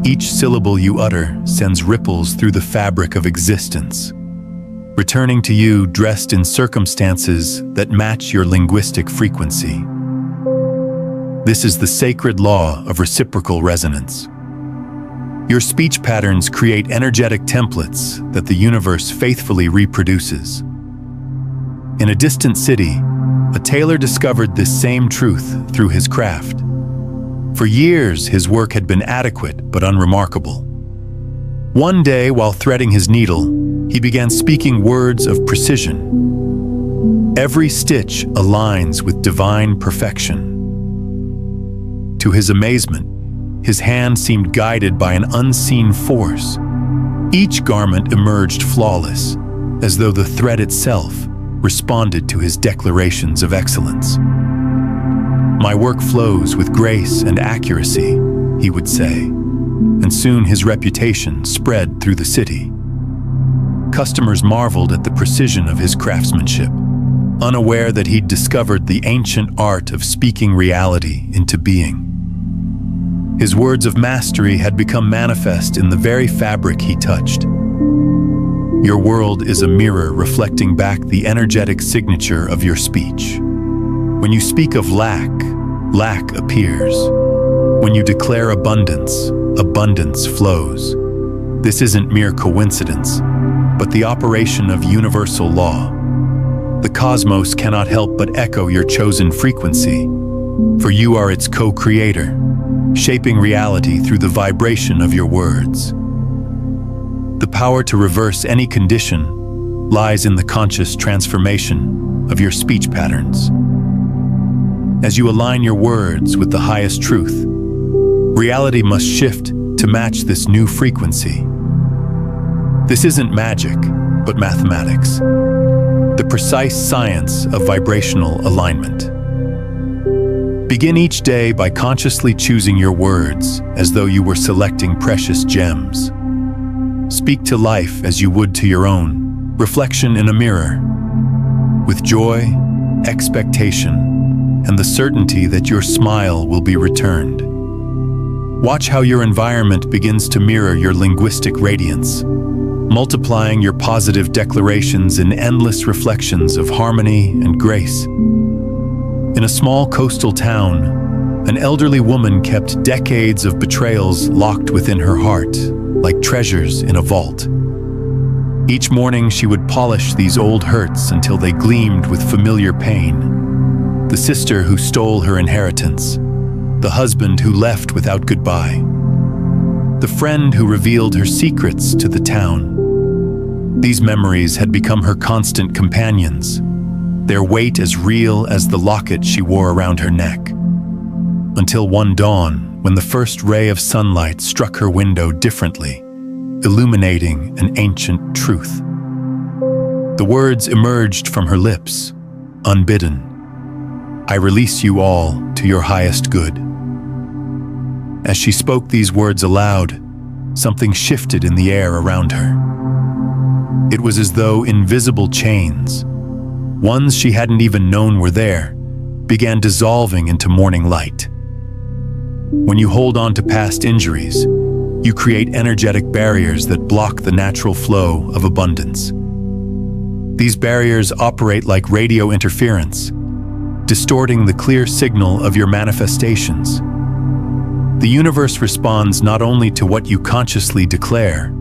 Each syllable you utter sends ripples through the fabric of existence, returning to you dressed in circumstances that match your linguistic frequency. This is the sacred law of reciprocal resonance. Your speech patterns create energetic templates that the universe faithfully reproduces. In a distant city, a tailor discovered this same truth through his craft. For years, his work had been adequate but unremarkable. One day, while threading his needle, he began speaking words of precision. Every stitch aligns with divine perfection. To his amazement, his hand seemed guided by an unseen force. Each garment emerged flawless, as though the thread itself responded to his declarations of excellence. My work flows with grace and accuracy, he would say, and soon his reputation spread through the city. Customers marveled at the precision of his craftsmanship, unaware that he'd discovered the ancient art of speaking reality into being. His words of mastery had become manifest in the very fabric he touched. Your world is a mirror reflecting back the energetic signature of your speech. When you speak of lack, lack appears. When you declare abundance, abundance flows. This isn't mere coincidence, but the operation of universal law. The cosmos cannot help but echo your chosen frequency, for you are its co-creator, shaping reality through the vibration of your words. The power to reverse any condition lies in the conscious transformation of your speech patterns. As you align your words with the highest truth, reality must shift to match this new frequency. This isn't magic, but mathematics, the precise science of vibrational alignment. Begin each day by consciously choosing your words as though you were selecting precious gems. Speak to life as you would to your own reflection in a mirror, with joy, expectation, and the certainty that your smile will be returned. Watch how your environment begins to mirror your linguistic radiance, multiplying your positive declarations in endless reflections of harmony and grace. In a small coastal town, an elderly woman kept decades of betrayals locked within her heart, like treasures in a vault. Each morning she would polish these old hurts until they gleamed with familiar pain. The sister who stole her inheritance, the husband who left without goodbye, the friend who revealed her secrets to the town. These memories had become her constant companions, their weight as real as the locket she wore around her neck. Until one dawn, when the first ray of sunlight struck her window differently, illuminating an ancient truth. The words emerged from her lips, unbidden. I release you all to your highest good. As she spoke these words aloud, something shifted in the air around her. It was as though invisible chains, ones she hadn't even known were there, began dissolving into morning light. When you hold on to past injuries, you create energetic barriers that block the natural flow of abundance. These barriers operate like radio interference, distorting the clear signal of your manifestations. The universe responds not only to what you consciously declare,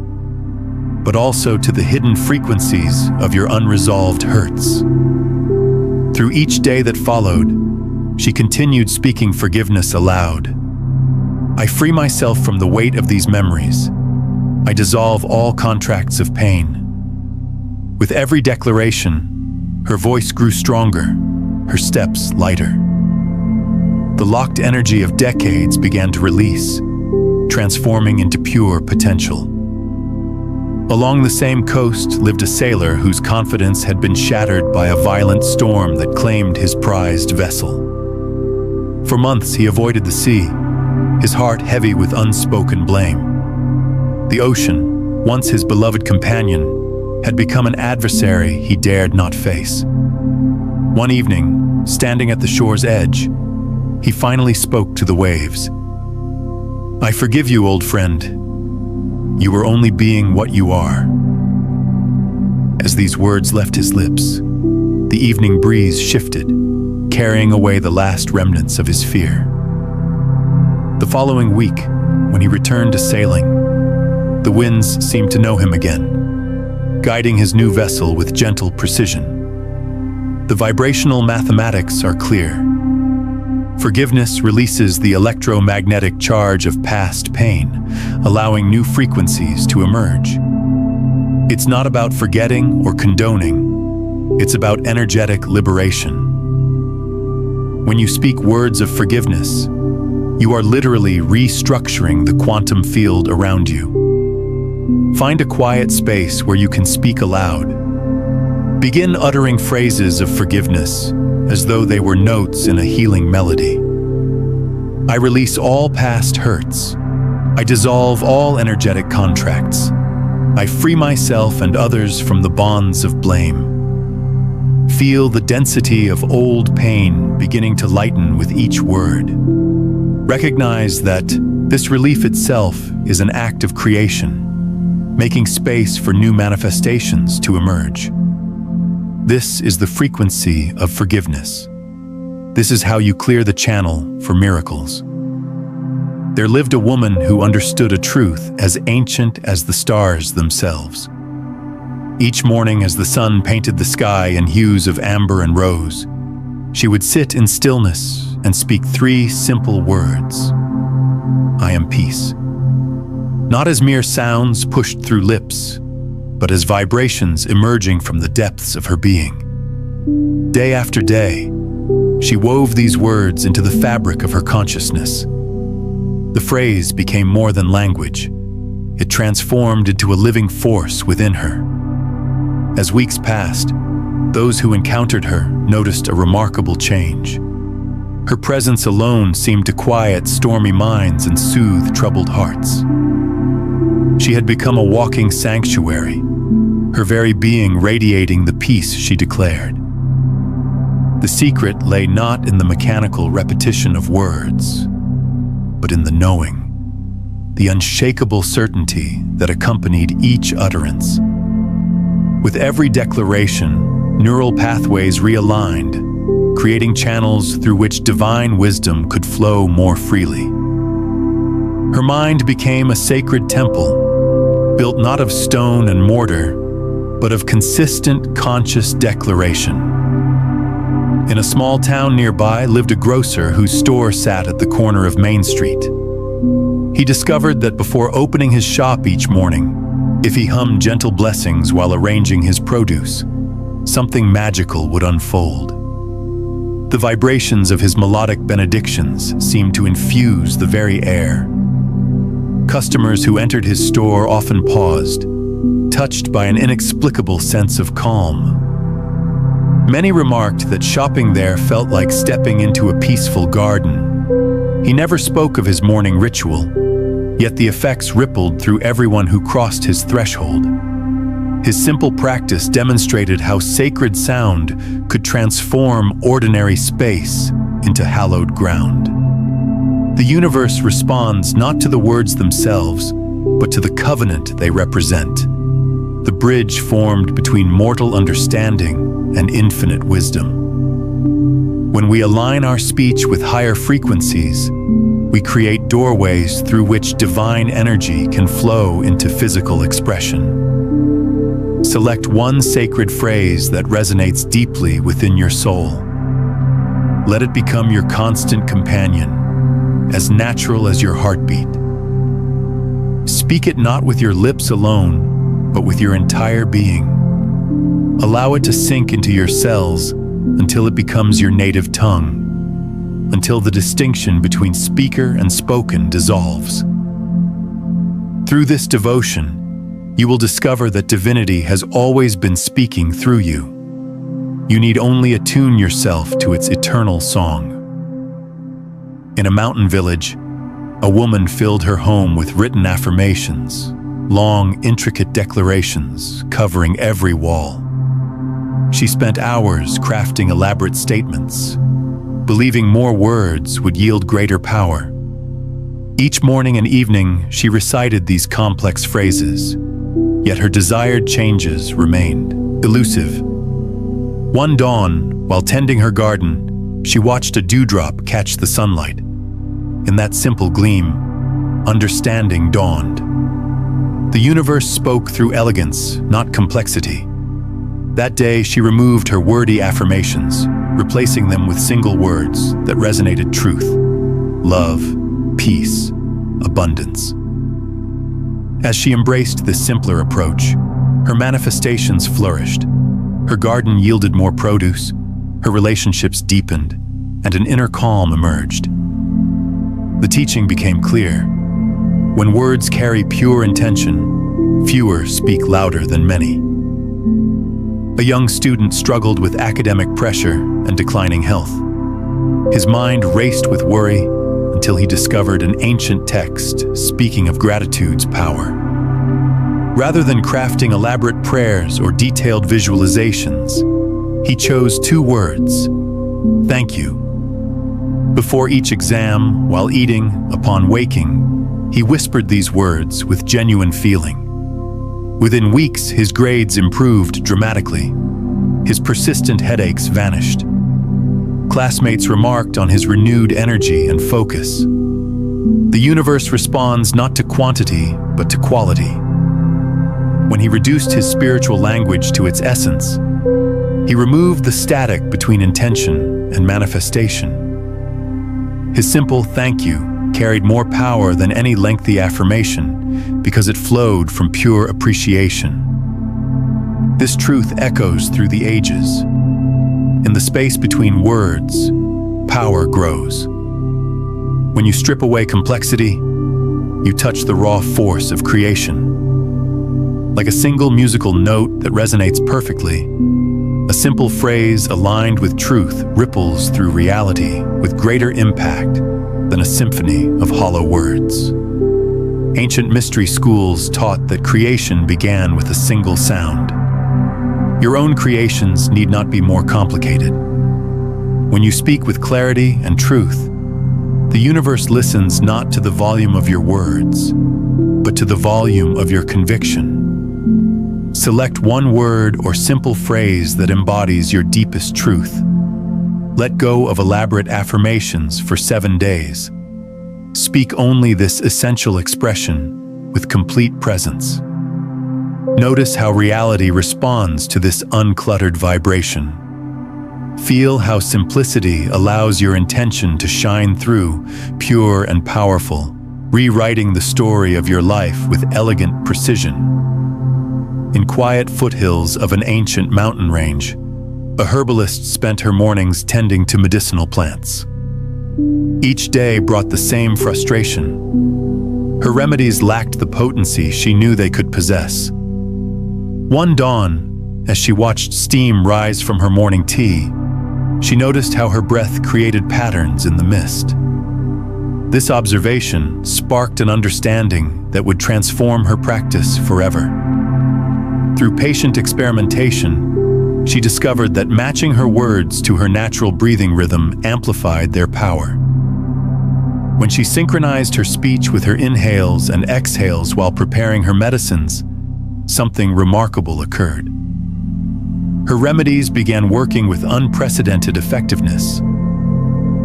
but also to the hidden frequencies of your unresolved hurts. Through each day that followed, she continued speaking forgiveness aloud. I free myself from the weight of these memories. I dissolve all contracts of pain. With every declaration, her voice grew stronger, her steps lighter. The locked energy of decades began to release, transforming into pure potential. Along the same coast lived a sailor whose confidence had been shattered by a violent storm that claimed his prized vessel. For months he avoided the sea, his heart heavy with unspoken blame. The ocean, once his beloved companion, had become an adversary he dared not face. One evening, standing at the shore's edge, he finally spoke to the waves. I forgive you, old friend. You were only being what you are. As these words left his lips, the evening breeze shifted, carrying away the last remnants of his fear. The following week, when he returned to sailing, the winds seemed to know him again, guiding his new vessel with gentle precision. The vibrational mathematics are clear. Forgiveness releases the electromagnetic charge of past pain, allowing new frequencies to emerge. It's not about forgetting or condoning. It's about energetic liberation. When you speak words of forgiveness, you are literally restructuring the quantum field around you. Find a quiet space where you can speak aloud. Begin uttering phrases of forgiveness as though they were notes in a healing melody. I release all past hurts. I dissolve all energetic contracts. I free myself and others from the bonds of blame. Feel the density of old pain beginning to lighten with each word. Recognize that this relief itself is an act of creation, making space for new manifestations to emerge. This is the frequency of forgiveness. This is how you clear the channel for miracles. There lived a woman who understood a truth as ancient as the stars themselves. Each morning, as the sun painted the sky in hues of amber and rose, she would sit in stillness and speak 3 simple words: I am peace. Not as mere sounds pushed through lips, but as vibrations emerging from the depths of her being. Day after day, she wove these words into the fabric of her consciousness. The phrase became more than language. It transformed into a living force within her. As weeks passed, those who encountered her noticed a remarkable change. Her presence alone seemed to quiet stormy minds and soothe troubled hearts. She had become a walking sanctuary, her very being radiating the peace she declared. The secret lay not in the mechanical repetition of words, but in the knowing, the unshakable certainty that accompanied each utterance. With every declaration, neural pathways realigned, creating channels through which divine wisdom could flow more freely. Her mind became a sacred temple, built not of stone and mortar, but of consistent, conscious declaration. In a small town nearby lived a grocer whose store sat at the corner of Main Street. He discovered that before opening his shop each morning, if he hummed gentle blessings while arranging his produce, something magical would unfold. The vibrations of his melodic benedictions seemed to infuse the very air. Customers who entered his store often paused, touched by an inexplicable sense of calm. Many remarked that shopping there felt like stepping into a peaceful garden. He never spoke of his morning ritual, yet the effects rippled through everyone who crossed his threshold. His simple practice demonstrated how sacred sound could transform ordinary space into hallowed ground. The universe responds not to the words themselves, but to the covenant they represent, the bridge formed between mortal understanding and infinite wisdom. When we align our speech with higher frequencies, we create doorways through which divine energy can flow into physical expression. Select one sacred phrase that resonates deeply within your soul. Let it become your constant companion, as natural as your heartbeat. Speak it not with your lips alone, but with your entire being. Allow it to sink into your cells until it becomes your native tongue, until the distinction between speaker and spoken dissolves. Through this devotion, you will discover that divinity has always been speaking through you. You need only attune yourself to its eternal song. In a mountain village, a woman filled her home with written affirmations, long, intricate declarations covering every wall. She spent hours crafting elaborate statements, believing more words would yield greater power. Each morning and evening, she recited these complex phrases, yet her desired changes remained elusive. One dawn, while tending her garden, she watched a dewdrop catch the sunlight. In that simple gleam, understanding dawned. The universe spoke through elegance, not complexity. That day, she removed her wordy affirmations, replacing them with single words that resonated: truth, love, peace, abundance. As she embraced this simpler approach, her manifestations flourished. Her garden yielded more produce, her relationships deepened, and an inner calm emerged. The teaching became clear. When words carry pure intention, fewer speak louder than many. A young student struggled with academic pressure and declining health. His mind raced with worry, and until he discovered an ancient text speaking of gratitude's power. Rather than crafting elaborate prayers or detailed visualizations, he chose 2 words: thank you. Before each exam, while eating, upon waking, he whispered these words with genuine feeling. Within weeks, his grades improved dramatically. His persistent headaches vanished. Classmates remarked on his renewed energy and focus. The universe responds not to quantity, but to quality. When he reduced his spiritual language to its essence, he removed the static between intention and manifestation. His simple thank you carried more power than any lengthy affirmation because it flowed from pure appreciation. This truth echoes through the ages. In the space between words, power grows. When you strip away complexity, you touch the raw force of creation. Like a single musical note that resonates perfectly, a simple phrase aligned with truth ripples through reality with greater impact than a symphony of hollow words. Ancient mystery schools taught that creation began with a single sound. Your own creations need not be more complicated. When you speak with clarity and truth, the universe listens not to the volume of your words, but to the volume of your conviction. Select one word or simple phrase that embodies your deepest truth. Let go of elaborate affirmations for 7 days. Speak only this essential expression with complete presence. Notice how reality responds to this uncluttered vibration. Feel how simplicity allows your intention to shine through, pure and powerful, rewriting the story of your life with elegant precision. In quiet foothills of an ancient mountain range, a herbalist spent her mornings tending to medicinal plants. Each day brought the same frustration. Her remedies lacked the potency she knew they could possess. One dawn, as she watched steam rise from her morning tea, she noticed how her breath created patterns in the mist. This observation sparked an understanding that would transform her practice forever. Through patient experimentation, she discovered that matching her words to her natural breathing rhythm amplified their power. When she synchronized her speech with her inhales and exhales while preparing her medicines, something remarkable occurred. Her remedies began working with unprecedented effectiveness.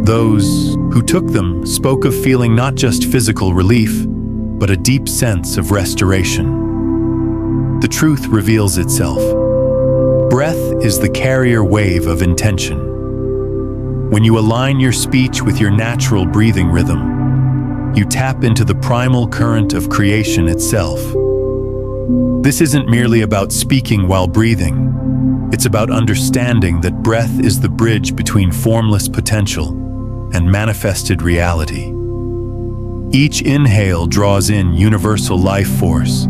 Those who took them spoke of feeling not just physical relief, but a deep sense of restoration. The truth reveals itself. Breath is the carrier wave of intention. When you align your speech with your natural breathing rhythm, you tap into the primal current of creation itself. This isn't merely about speaking while breathing. It's about understanding that breath is the bridge between formless potential and manifested reality. Each inhale draws in universal life force.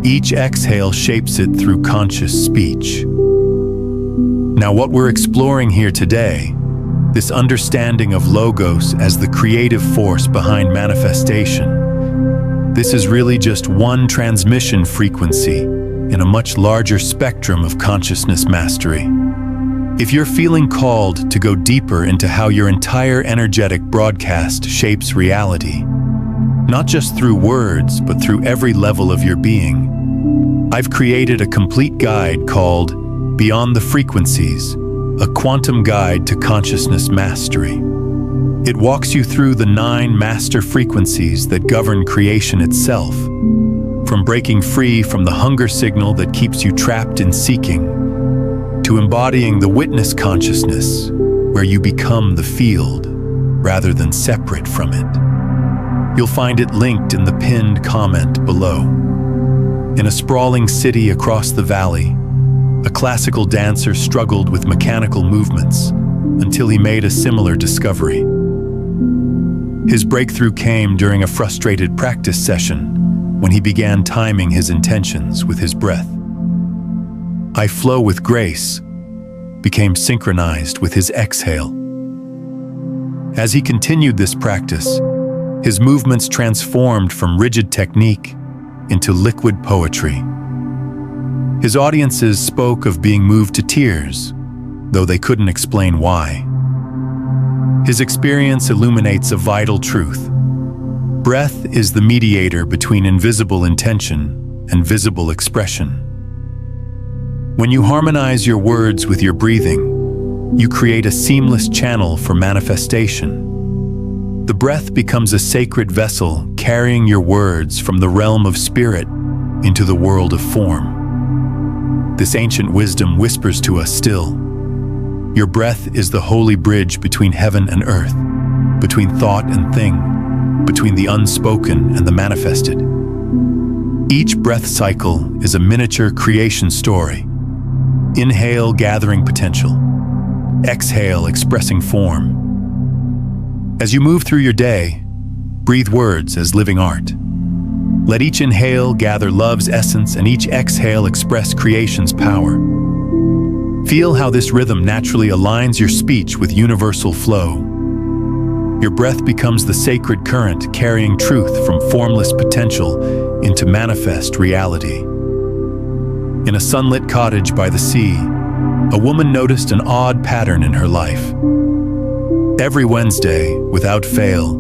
Each exhale shapes it through conscious speech. Now, what we're exploring here today, this understanding of logos as the creative force behind manifestation, this is really just one transmission frequency in a much larger spectrum of consciousness mastery. If you're feeling called to go deeper into how your entire energetic broadcast shapes reality, not just through words, but through every level of your being, I've created a complete guide called Beyond the Frequencies, a quantum guide to consciousness mastery. It walks you through the 9 master frequencies that govern creation itself, from breaking free from the hunger signal that keeps you trapped in seeking, to embodying the witness consciousness, where you become the field rather than separate from it. You'll find it linked in the pinned comment below. In a sprawling city across the valley, a classical dancer struggled with mechanical movements until he made a similar discovery. His breakthrough came during a frustrated practice session when he began timing his intentions with his breath. "I flow with grace" became synchronized with his exhale. As he continued this practice, his movements transformed from rigid technique into liquid poetry. His audiences spoke of being moved to tears, though they couldn't explain why. His experience illuminates a vital truth. Breath is the mediator between invisible intention and visible expression. When you harmonize your words with your breathing, you create a seamless channel for manifestation. The breath becomes a sacred vessel carrying your words from the realm of spirit into the world of form. This ancient wisdom whispers to us still. Your breath is the holy bridge between heaven and earth, between thought and thing, between the unspoken and the manifested. Each breath cycle is a miniature creation story. Inhale, gathering potential. Exhale, expressing form. As you move through your day, breathe words as living art. Let each inhale gather love's essence and each exhale express creation's power. Feel how this rhythm naturally aligns your speech with universal flow. Your breath becomes the sacred current carrying truth from formless potential into manifest reality. In a sunlit cottage by the sea, a woman noticed an odd pattern in her life. Every Wednesday, without fail,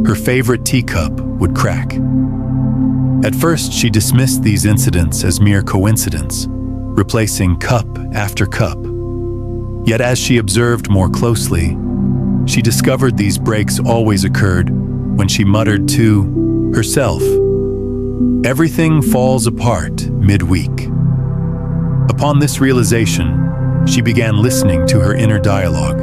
her favorite teacup would crack. At first, she dismissed these incidents as mere coincidence, replacing cup after cup. Yet as she observed more closely, she discovered these breaks always occurred when she muttered to herself, "Everything falls apart midweek." Upon this realization, she began listening to her inner dialogue.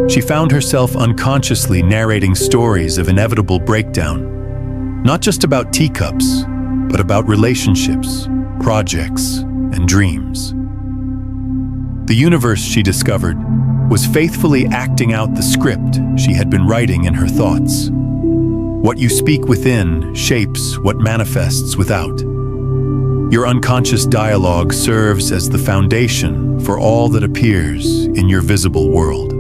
She found herself unconsciously narrating stories of inevitable breakdown, not just about teacups, but about relationships, projects, and dreams. The universe, she discovered, was faithfully acting out the script she had been writing in her thoughts. What you speak within shapes what manifests without. Your unconscious dialogue serves as the foundation for all that appears in your visible world.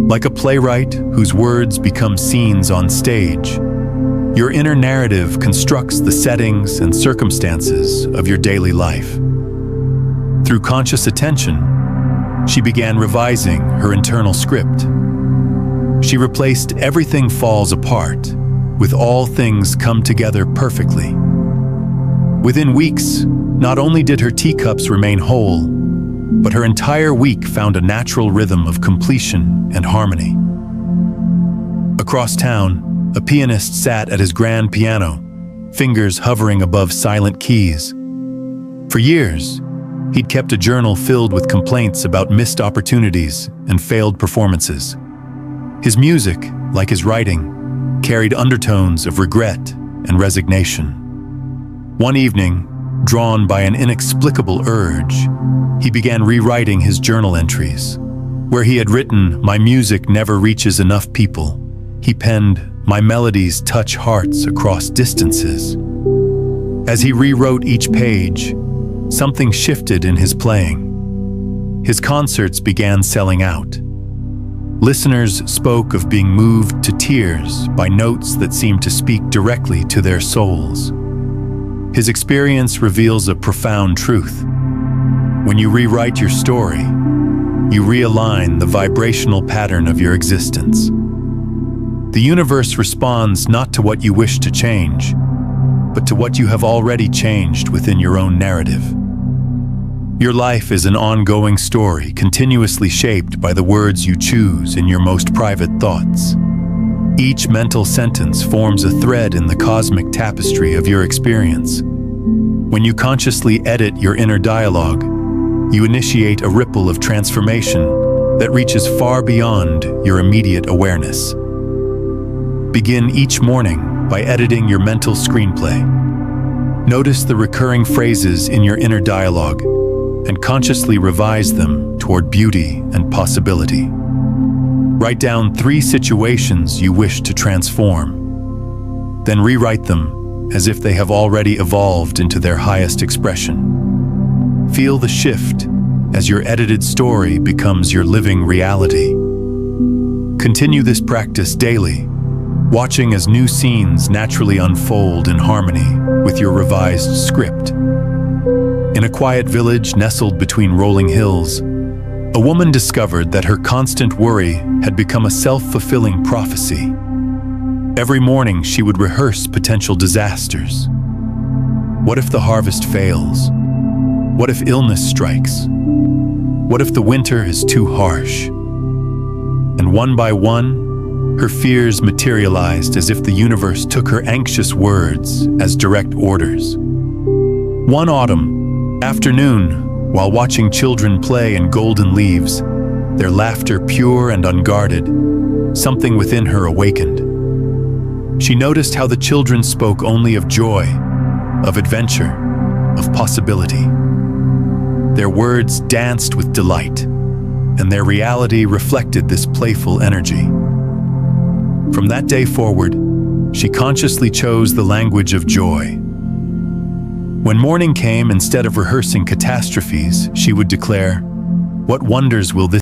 Like a playwright whose words become scenes on stage, your inner narrative constructs the settings and circumstances of your daily life. Through conscious attention, she began revising her internal script. She replaced "everything falls apart" with "all things come together perfectly." Within weeks, not only did her teacups remain whole, but her entire week found a natural rhythm of completion and harmony. Across town, a pianist sat at his grand piano, fingers hovering above silent keys. For years, he'd kept a journal filled with complaints about missed opportunities and failed performances. His music, like his writing, carried undertones of regret and resignation. One evening, drawn by an inexplicable urge, he began rewriting his journal entries. Where he had written, "My music never reaches enough people," he penned, "My melodies touch hearts across distances." As he rewrote each page, something shifted in his playing. His concerts began selling out. Listeners spoke of being moved to tears by notes that seemed to speak directly to their souls. His experience reveals a profound truth. When you rewrite your story, you realign the vibrational pattern of your existence. The universe responds not to what you wish to change, but to what you have already changed within your own narrative. Your life is an ongoing story, continuously shaped by the words you choose in your most private thoughts. Each mental sentence forms a thread in the cosmic tapestry of your experience. When you consciously edit your inner dialogue, you initiate a ripple of transformation that reaches far beyond your immediate awareness. Begin each morning by editing your mental screenplay. Notice the recurring phrases in your inner dialogue and consciously revise them toward beauty and possibility. Write down 3 situations you wish to transform. Then rewrite them as if they have already evolved into their highest expression. Feel the shift as your edited story becomes your living reality. Continue this practice daily, watching as new scenes naturally unfold in harmony with your revised script. In a quiet village nestled between rolling hills, a woman discovered that her constant worry had become a self-fulfilling prophecy. Every morning she would rehearse potential disasters. What if the harvest fails? What if illness strikes? What if the winter is too harsh? And one by one, her fears materialized as if the universe took her anxious words as direct orders. One autumn afternoon, while watching children play in golden leaves, their laughter pure and unguarded, something within her awakened. She noticed how the children spoke only of joy, of adventure, of possibility. Their words danced with delight, and their reality reflected this playful energy. From that day forward, she consciously chose the language of joy. When morning came, instead of rehearsing catastrophes, she would declare, "What wonders will this